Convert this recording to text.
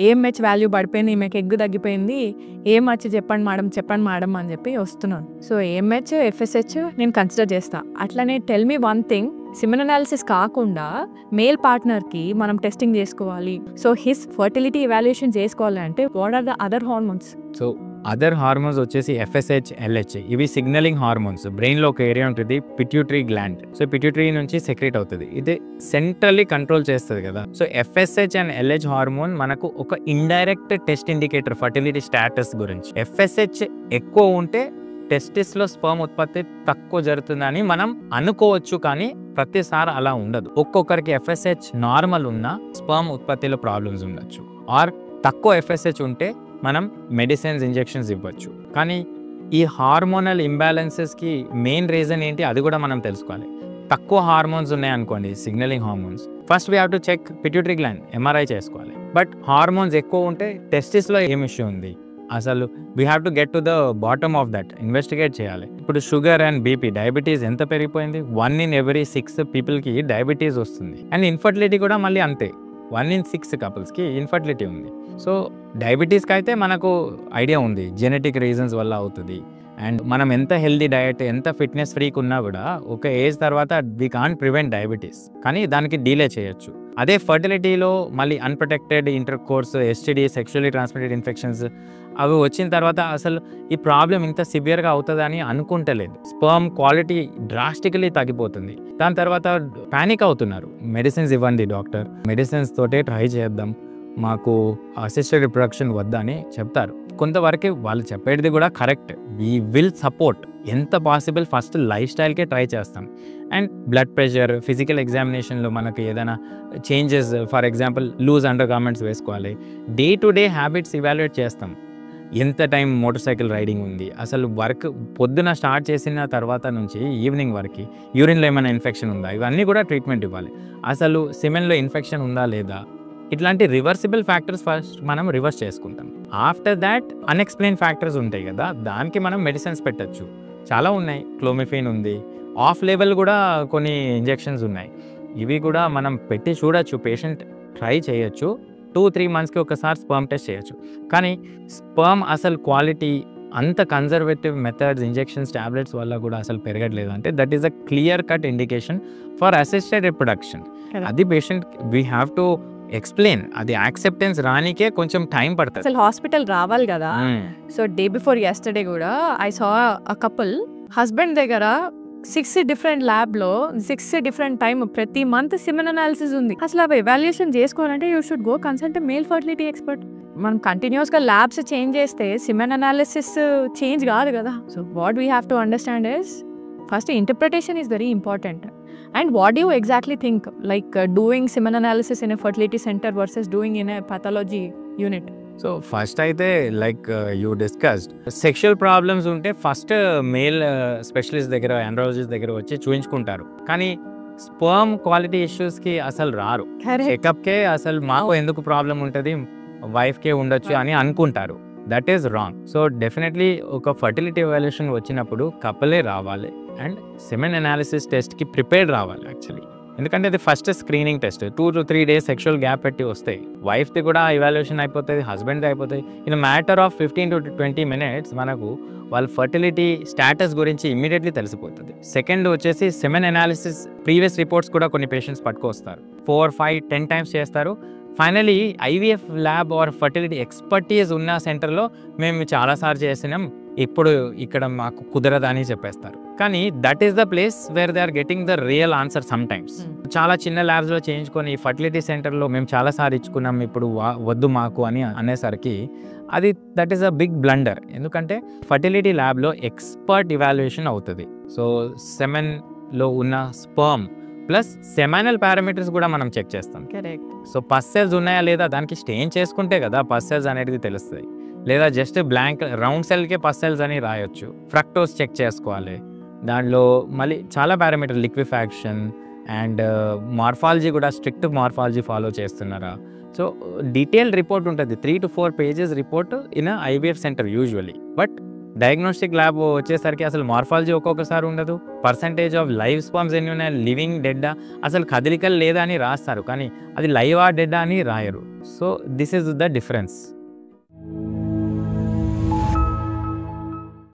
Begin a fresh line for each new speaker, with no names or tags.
AMH value పడిపోయింది, ఈమెకి egg తగ్గిపోయింది, ఏం వచ్చి చెప్పండి మేడం అని చెప్పి వస్తున్నాను. సో ఏఎంహెచ్ ఎఫ్ఎస్హెచ్ నేను కన్సిడర్ చేస్తా. అట్లనే tell me one thing, semen analysis కాకుండా మేల్ పార్ట్నర్కి మనం టెస్టింగ్ చేసుకోవాలి. సో హిస్ ఫర్టిలిటీ ఎవాల్యుయేషన్ చేసుకోవాలంటే what are the other hormones?
So other hormones వచ్చేసి ఎఫ్ఎస్హెచ్, ఎల్హెచ్. ఇవి సిగ్నలింగ్ హార్మోన్స్. బ్రెయిన్లో ఒక ఏరియా ఉంటుంది పిట్యూటరీ గ్లాండ్. సో పిట్యూటరీ నుంచి సెక్రెట్ అవుతుంది. ఇది సెంట్రల్లీ కంట్రోల్ చేస్తుంది కదా. So FSH and LH hormone మనకు ఒక indirect test indicator fertility status గురించి. ఎఫ్ఎస్హెచ్ ఎక్కువ ఉంటే టెస్టిస్లో స్పర్మ్ ఉత్పత్తి తక్కువ జరుగుతుందని మనం అనుకోవచ్చు, కానీ ప్రతిసారి అలా ఉండదు. ఒక్కొక్కరికి ఎఫ్ఎస్హెచ్ నార్మల్ ఉన్న స్పర్మ్ ఉత్పత్తిలో ప్రాబ్లమ్స్ ఉండొచ్చు, ఆర్ తక్కువ ఎఫ్ఎస్హెచ్ ఉంటే మనం మెడిసిన్స్, ఇంజెక్షన్స్ ఇవ్వచ్చు. కానీ ఈ హార్మోనల్ ఇంబ్యాలెన్సెస్కి మెయిన్ రీజన్ ఏంటి అది కూడా మనం తెలుసుకోవాలి. తక్కువ హార్మోన్స్ ఉన్నాయనుకోండి, signaling hormones, first we have to check pituitary gland, MRI చేసుకోవాలి. బట్ హార్మోన్స్ ఎక్కువ ఉంటే టెస్టిస్లో ఏం ఇష్యూ ఉంది అసలు we have to get to the bottom of that, investigate చేయాలి. ఇప్పుడు షుగర్ అండ్ బీపీ, డయాబెటీస్ ఎంత పెరిగిపోయింది. 1 in every 6 పీపుల్కి డయాబెటీస్ వస్తుంది. అండ్ ఇన్ఫర్టిలిటీ కూడా మళ్ళీ అంతే, 1 in 6 కపుల్స్కి ఇన్ఫర్టిలిటీ ఉంది. సో డయాబెటీస్కి అయితే మనకు ఐడియా ఉంది, జెనెటిక్ రీజన్స్ వల్ల అవుతుంది. అండ్ మనం ఎంత హెల్దీ డయట్, ఎంత ఫిట్నెస్ ఫ్రీక్ ఉన్నా కూడా ఒక ఏజ్ తర్వాత వీ కాంట్ ప్రివెంట్ డయాబెటీస్, కానీ దానికి డీలే చేయొచ్చు. అదే ఫర్టిలిటీలో మళ్ళీ unprotected inter course, STD, sexually transmitted infections అవి వచ్చిన తర్వాత అసలు ఈ ప్రాబ్లం ఇంత సివియర్గా అవుతుందని అనుకుంటలేదు. స్పర్మ్ క్వాలిటీ డ్రాస్టికలీ తగ్గిపోతుంది. దాని తర్వాత ప్యానిక్ అవుతున్నారు. మెడిసిన్స్ ఇవ్వండి డాక్టర్, మెడిసిన్స్ తోటే ట్రై చేద్దాం, మాకు అసిస్టెడ్ రిప్రొడక్షన్ వద్దా అని చెప్తారు. కొంతవరకు వాళ్ళు చెప్పేది కూడా కరెక్ట్. వీ విల్ సపోర్ట్ ఎంత పాసిబుల్ ఫస్ట్ లైఫ్ స్టైల్కే ట్రై చేస్తాం. అండ్ బ్లడ్ ప్రెషర్, ఫిజికల్ ఎగ్జామినేషన్లో మనకు ఏదైనా changes, for example loose undergarments వేసుకోవాలి. Day to day habits evaluate చేస్తాం. ఎంత టైం మోటార్ సైకిల్ రైడింగ్ ఉంది, అసలు వర్క్ పొద్దున స్టార్ట్ చేసిన తర్వాత నుంచి ఈవినింగ్ వరకు యూరిన్లో ఏమైనా ఇన్ఫెక్షన్ ఉందా, ఇవన్నీ కూడా ట్రీట్మెంట్ ఇవ్వాలి. అసలు సిమెన్లో ఇన్ఫెక్షన్ ఉందా లేదా, ఇట్లాంటి రివర్సిబుల్ ఫ్యాక్టర్స్ ఫస్ట్ మనం రివర్స్ చేసుకుంటాం. ఆఫ్టర్ దాట్ అన్ఎక్స్ప్లెయిన్ ఫ్యాక్టర్స్ ఉంటాయి కదా, దానికి మనం మెడిసిన్స్ పెట్టచ్చు. చాలా ఉన్నాయి, క్లోమిఫిన్ ఉంది, ఆఫ్ లెవెల్ కూడా కొన్ని ఇంజెక్షన్స్ ఉన్నాయి. ఇవి కూడా మనం పెట్టి చూడొచ్చు, పేషెంట్ ట్రై చేయొచ్చు. 2-3 monthsకి ఒకసారి స్పర్మ్ టెస్ట్ చేయొచ్చు. కానీ స్పర్మ్ అసలు క్వాలిటీ అంత కన్జర్వేటివ్ మెథడ్స్, ఇంజెక్షన్స్, టాబ్లెట్స్ వల్ల కూడా అసలు పెరగట్లేదు అంటే that is a clear cut indication for assisted reproduction. అది patient we have to explain. అది యాక్సెప్టెన్స్ రానికే కొంచెం టైం పడుతుంది.
అసలు హాస్పిటల్ రావాలి కదా. సో డే బిఫోర్ యెస్టర్డే కూడా I saw a couple, husband దగ్గర 6 different ల్యాబ్లో 6 different టైం ప్రతి మంత్ సిమెన్ అనాలిసిస్ ఉంది. అసలు అవి ఎవాల్యుయేషన్ చేసుకోవాలంటే you should go consult male fertility expert. మనం కంటిన్యూస్గా ల్యాబ్స్ చేంజ్ చేస్తే సిమెన్ అనాలిసిస్ చేంజ్ కాదు కదా. So what we have to understand is first interpretation is very important. And what do you exactly think, like doing semen analysis in a fertility center versus doing in a pathology unit?
సో first అయితే like you discussed sexual problems ఉంటే first male specialist దగ్గర, andrologist దగ్గర వచ్చి చూయించుకుంటారు. కానీ sperm quality ఇష్యూస్కి అసలు రారు. చెకప్కే అసలు మాకు ఎందుకు ప్రాబ్లం ఉంటుంది, వైఫ్కే ఉండొచ్చు అని అనుకుంటారు. That is wrong. So definitely ఒక ఫర్టిలిటీ ఎవాల్యుయేషన్ వచ్చినప్పుడు కపులే రావాలి అండ్ సెమెన్ అనాలిసిస్ టెస్ట్కి ప్రిపేర్డ్ రావాలి యాక్చువల్లీ. ఎందుకంటే అది first screening test. 2 to 3 days sexual gap పెట్టి వస్తాయి. వైఫ్ది కూడా ఇవాల్యుయేషన్ అయిపోతుంది, హస్బెండ్ది అయిపోతుంది. In matter of 15 to 20 minutes మనకు వాళ్ళ ఫర్టిలిటీ స్టాటస్ గురించి ఇమ్మీడియట్లీ తెలిసిపోతుంది. సెకండ్ వచ్చేసి సెమెన్ అనాలిసిస్ ప్రీవియస్ రిపోర్ట్స్ కూడా కొన్ని పేషెంట్స్ పట్టుకొస్తారు. 4, 5, 10 times చేస్తారు. Finally IVF lab or fertility expertise ఉన్న సెంటర్లో మేము చాలాసార్లు చేసినాం, ఇప్పుడు ఇక్కడ మాకు కుదరదని చెప్పేస్తారు. కానీ that is the place where they are getting the real answer sometimes. చాలా చిన్న ల్యాబ్స్లో చేయించుకొని ఫర్టిలిటీ సెంటర్లో మేము చాలాసార్లు ఇచ్చుకున్నాం, ఇప్పుడు వద్దు మాకు అని అనేసరికి అది that is a big blunder. ఎందుకంటే ఫర్టిలిటీ ల్యాబ్లో ఎక్స్పర్ట్ ఇవాల్యుయేషన్ అవుతుంది. సో సెమెన్లో ఉన్న స్పర్మ్ ప్లస్ సెమైనల్ పారామీటర్స్ కూడా మనం చెక్ చేస్తాం.
కరెక్ట్.
సో పస్ సెల్స్ ఉన్నాయా లేదా దానికి స్టెయిన్ చేసుకుంటే కదా పస్ సెల్స్ అనేది తెలుస్తాయి. లేదా జస్ట్ బ్లాంక్ రౌండ్ సెల్కే పస్ సెల్స్ అని రాయొచ్చు. ఫ్రక్టోస్ చెక్ చేసుకోవాలి. దాంట్లో మళ్ళీ చాలా పారామీటర్, లిక్విఫాక్షన్ అండ్ మార్ఫాలజీ కూడా స్ట్రిక్ట్ మార్ఫాలజీ ఫాలో చేస్తున్నారా. సో డీటెయిల్డ్ రిపోర్ట్ ఉంటుంది, 3 to 4 pages report in IVF centre usually. But diagnostic lab వచ్చేసరికి అసలు మార్ఫాలజీ ఒక్కొక్కసారి ఉండదు. పర్సంటేజ్ ఆఫ్ లైవ్ స్పర్మ్స్ ఎన్ని ఉన్నాయి, లివింగ్ డెడ్డా, అసలు కదలికలు లేదా అని రాస్తారు, కానీ అది లైవా డెడ్డా అని రాయరు. So this is the difference.